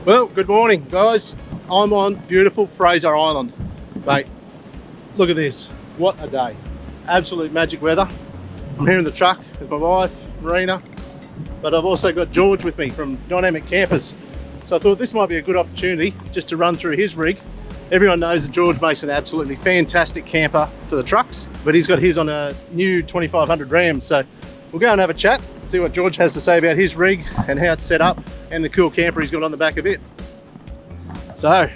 Well, good morning guys. I'm on beautiful Fraser Island. Mate, look at this. What a day. Absolute magic weather. I'm here in the truck with my wife, Marina, but I've also got George with me from Dynamic Campers. So I thought this might be a good opportunity just to run through his rig. Everyone knows that George makes an absolutely fantastic camper for the trucks, but he's got his on a new 2500 Ram. So we'll go and have a chat, see what George has to say about his rig and how it's set up and the cool camper he's got on the back of it. So,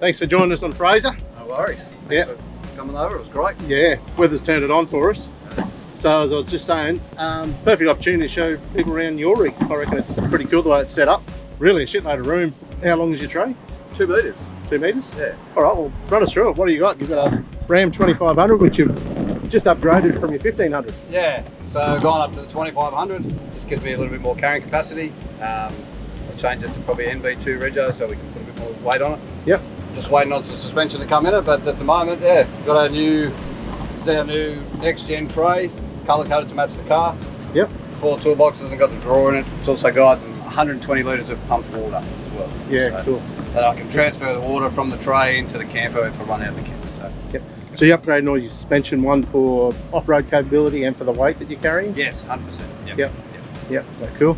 thanks for joining us on Fraser. No worries. Thanks for coming over, it was great. Yeah, weather's turned it on for us. So as I was just saying, perfect opportunity to show people around your rig. I reckon it's pretty cool the way it's set up. Really a shitload of room. How long is your tray? 2 metres. 2 metres? Yeah. All right, well, run us through it. What do you got? You've got a Ram 2500, which you've just upgraded from your 1500. Yeah, so gone up to the 2500. Just gives me a little bit more carrying capacity. I'll change it to probably NB2 rego so we can put a bit more weight on it. Yep. Just waiting on some suspension to come in it, but at the moment, yeah, got our new next gen tray, colour coded to match the car. Yep. 4 toolboxes and got the drawer in it. It's also got 120 litres of pumped water as well. Yeah, so cool. That I can transfer the water from the tray into the camper if I run out of the camper. So. Yep. So you're upgrading all your suspension, one for off-road capability and for the weight that you're carrying? Yes, 100%. Yep, so cool.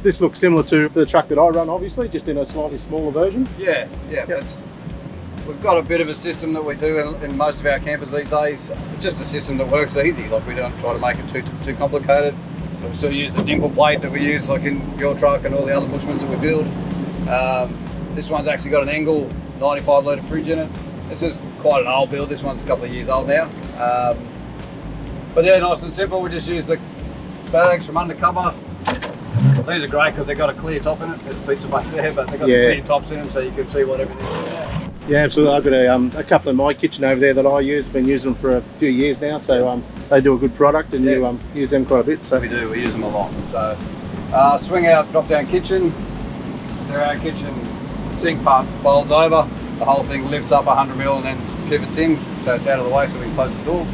This looks similar to the truck that I run, obviously, just in a slightly smaller version. Yeah. Yep. We've got a bit of a system that we do in most of our campers these days. It's just a system that works easy. Like, we don't try to make it too complicated. So we still use the dimple plate that we use like in your truck and all the other Bushmen that we build. This one's actually got an Engel 95 litre fridge in it. This is quite an old build. This one's a couple of years old now. But yeah, nice and simple. We just use the bags from undercover. These are great because they've got a clear top in it. There's a pizza box there, but they've got the clear tops in them so you can see what everything is. Yeah, absolutely. I've got a couple in my kitchen over there that I use. I've been using them for a few years now, so they do a good product, and you use them quite a bit. So we do. We use them a lot. So swing out, drop down kitchen. So our kitchen sink part folds over. The whole thing lifts up 100mm and then pivots in, so it's out of the way, so we can close the door.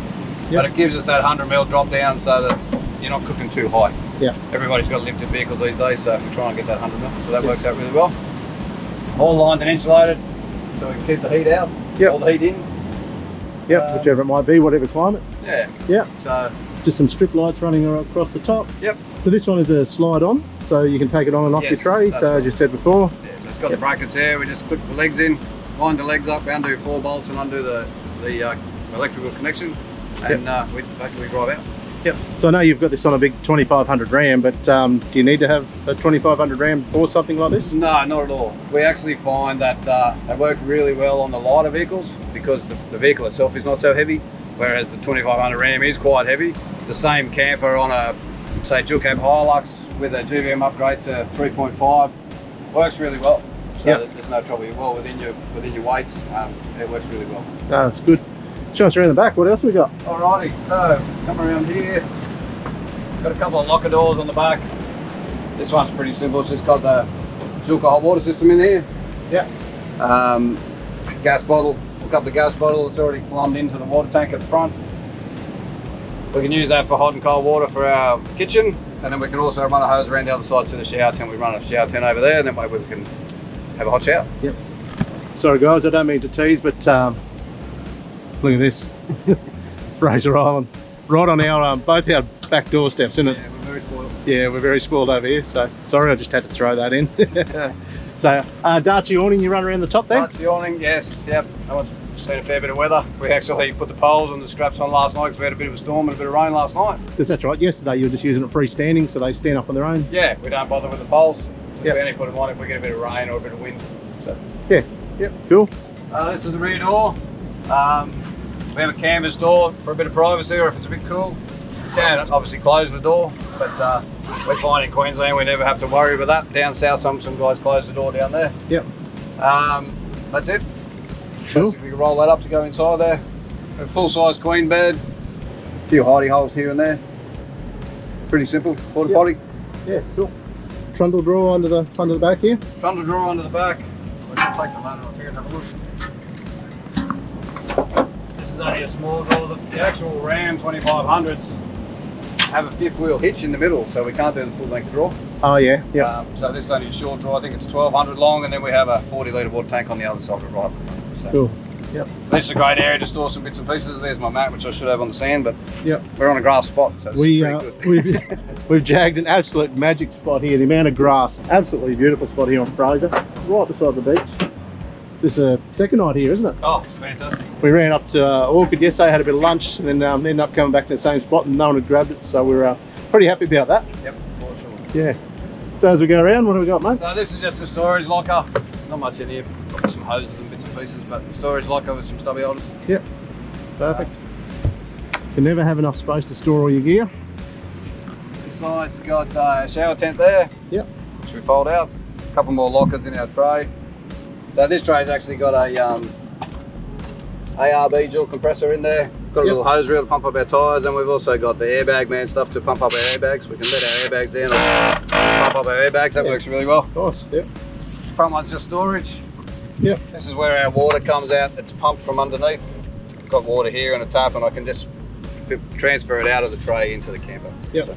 Yep. But it gives us that 100mm drop down so that you're not cooking too high. Yeah. Everybody's got lifted vehicles these days, so we try and get that 100mm. So that works out really well. All lined and insulated, so we can keep the heat out, all the heat in. Yep, whichever it might be, whatever climate. Yeah. Yeah. So just some strip lights running across the top. Yep. So this one is a slide on, so you can take it on and off your tray. So as you said before. Yeah, so it's got the brackets there. We just clip the legs in, wind the legs up, undo 4 bolts, and undo the electrical connection, and we basically drive out. Yep. So I know you've got this on a big 2500 Ram, but do you need to have a 2500 Ram for something like this? No, not at all. We actually find that they work really well on the lighter vehicles because the vehicle itself is not so heavy, whereas the 2500 Ram is quite heavy. The same camper on a, say, dual cab Hilux with a GVM upgrade to 3.5 works really well. So there's no trouble. You're well within your weights. It works really well. No, that's good. Show us around the back. What else we got? Alrighty, so come around here. It's got a couple of locker doors on the back. This one's pretty simple. It's just got the Zulka hot water system in here. Yeah. Gas bottle. Hook up the gas bottle. It's already plumbed into the water tank at the front. We can use that for hot and cold water for our kitchen, and then we can also run a hose around the other side to the shower tent. We run a shower tent over there, and then we can have a hot shower. Yep. Sorry guys, I don't mean to tease, but look at this. Fraser Island, right on our both our back doorsteps, isn't it? Yeah, we're very spoiled. Yeah, we're very spoiled over here. So sorry, I just had to throw that in. So Darchie awning, you run around the top there? Darchie awning, yes, yep. That one's seen a fair bit of weather. We actually put the poles and the straps on last night because we had a bit of a storm and a bit of rain last night. That's right. Yesterday you were just using it freestanding, so they stand up on their own. Yeah, we don't bother with the poles. We only put them on if we get a bit of rain or a bit of wind. So yeah, cool. This is the rear door. We have a canvas door for a bit of privacy, or if it's a bit cool, you can obviously close the door. But we find in Queensland we never have to worry about that. Down south, some guys close the door down there. Yep. That's it. Cool. Basically, you can roll that up to go inside there. A full-size queen bed. A few hidey holes here and there. Pretty simple. Porta potty. Yeah, cool. Trundle drawer under the back here. Trundle drawer under the back. We'll just take the ladder off here and have a look. This is only a small door. The actual Ram 2500s have a fifth wheel hitch in the middle, so we can't do the full length draw. Oh yeah, yeah. So this is only a short draw. I think it's 1200 long, and then we have a 40 litre water tank on the other side of right. So Cool. Yep. this is a great area to store some bits and pieces. There's my mat, which I should have on the sand, but Yep. we're on a grass spot, so this is pretty good. we've jagged an absolute magic spot here. The amount of grass, absolutely beautiful spot here on Fraser, right beside the beach. This is a second night here, isn't it? Oh, fantastic. We ran up to Orchid yesterday, had a bit of lunch, and then ended up coming back to the same spot, and no one had grabbed it, so we're pretty happy about that. Yep, for sure. Yeah. So as we go around, what have we got, mate? So this is just a storage locker. Not much in here, got some hoses and bits and pieces, but storage locker with some stubby holders. Yep. Perfect. Can never have enough space to store all your gear. This side's got a shower tent there. Yep. Which we fold out. A couple more lockers in our tray. So this tray's actually got a ARB dual compressor in there. Got a little hose reel to pump up our tyres, and we've also got the airbag man stuff to pump up our airbags. We can let our airbags down and pump up our airbags. That works really well. Of course, yep. Front one's just storage. Yep. This is where our water comes out. It's pumped from underneath. Got water here and a tap, and I can just transfer it out of the tray into the camper. Yep. So.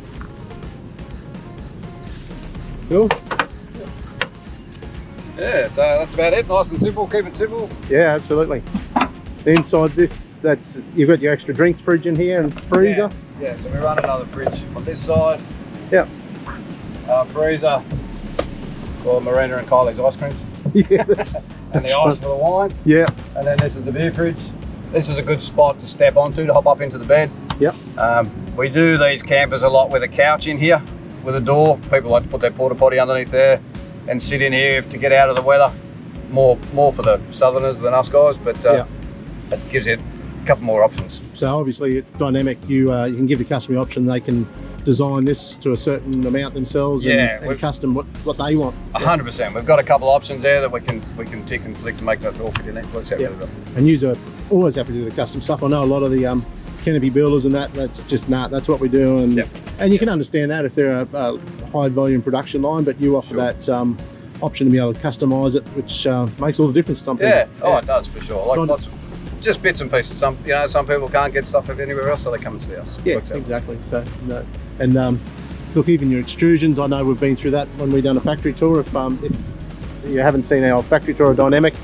Cool. Yeah, so that's about it. Nice and simple. Keep it simple. Yeah, absolutely. Inside this, you've got your extra drinks fridge in here and freezer. Yeah, so we run another fridge on this side. Yep. Freezer for Marina and Kylie's ice creams. Yeah. And the ice for the wine. Yeah. And then this is the beer fridge. This is a good spot to step onto to hop up into the bed. Yep. We do these campers a lot with a couch in here with a door. People like to put their porta potty underneath there and sit in here to get out of the weather. More for the southerners than us guys, but it gives you a couple more options. So obviously at Dynamic, you can give the customer the option. They can design this to a certain amount themselves and custom what they want. 100%. We've got a couple of options there that we can tick and flick to make that all fit in there. Works out really well. And you are always happy to do the custom stuff. I know a lot of the canopy builders and that's just that's what we do, and and you can understand that if they're a high volume production line, but you offer that option to be able to customize it, which makes all the difference to some people. Oh, it does for sure. Like lots of, just bits and pieces. Some people can't get stuff anywhere else, so they come and see us. Yeah, exactly. So and look, even your extrusions, I know we've been through that when we've done a factory tour. If you haven't seen our factory tour of Dynamic,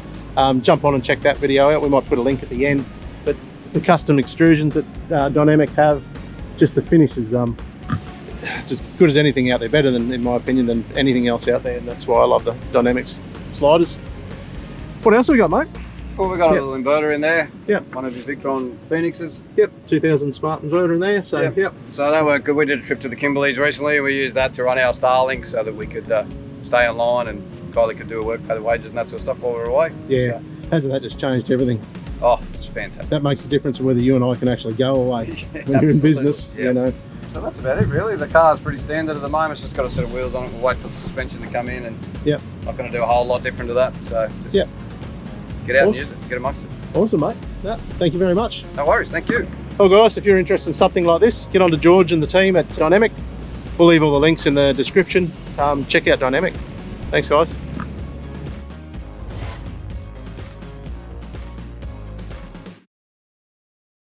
jump on and check that video out. We might put a link at the end. But the custom extrusions that Dynamic have, just the finish is it's as good as anything out there, better than, in my opinion, than anything else out there, and that's why I love the Dynamics sliders. What else have we got, mate? Well, we've got a little inverter in there. Yep. One of your Victron Phoenixes. Yep, 2000 smart inverter in there, so yep. So that worked good. We did a trip to the Kimberleys recently, and we used that to run our Starlink so that we could stay online and Kylie could do her work, pay the wages and that sort of stuff while we were away. Yeah, hasn't that just changed everything? Oh, it's fantastic. That makes the difference whether you and I can actually go away when you're in business, you know. So that's about it really. The car's pretty standard at the moment. It's just got a set of wheels on it. We'll wait for the suspension to come in, and not going to do a whole lot different to that. So just get out and use it, get amongst it. Awesome, mate. Thank you very much. No worries, thank you. Well guys, if you're interested in something like this, get on to George and the team at Dynamic. We'll leave all the links in the description. Check out Dynamic. Thanks guys.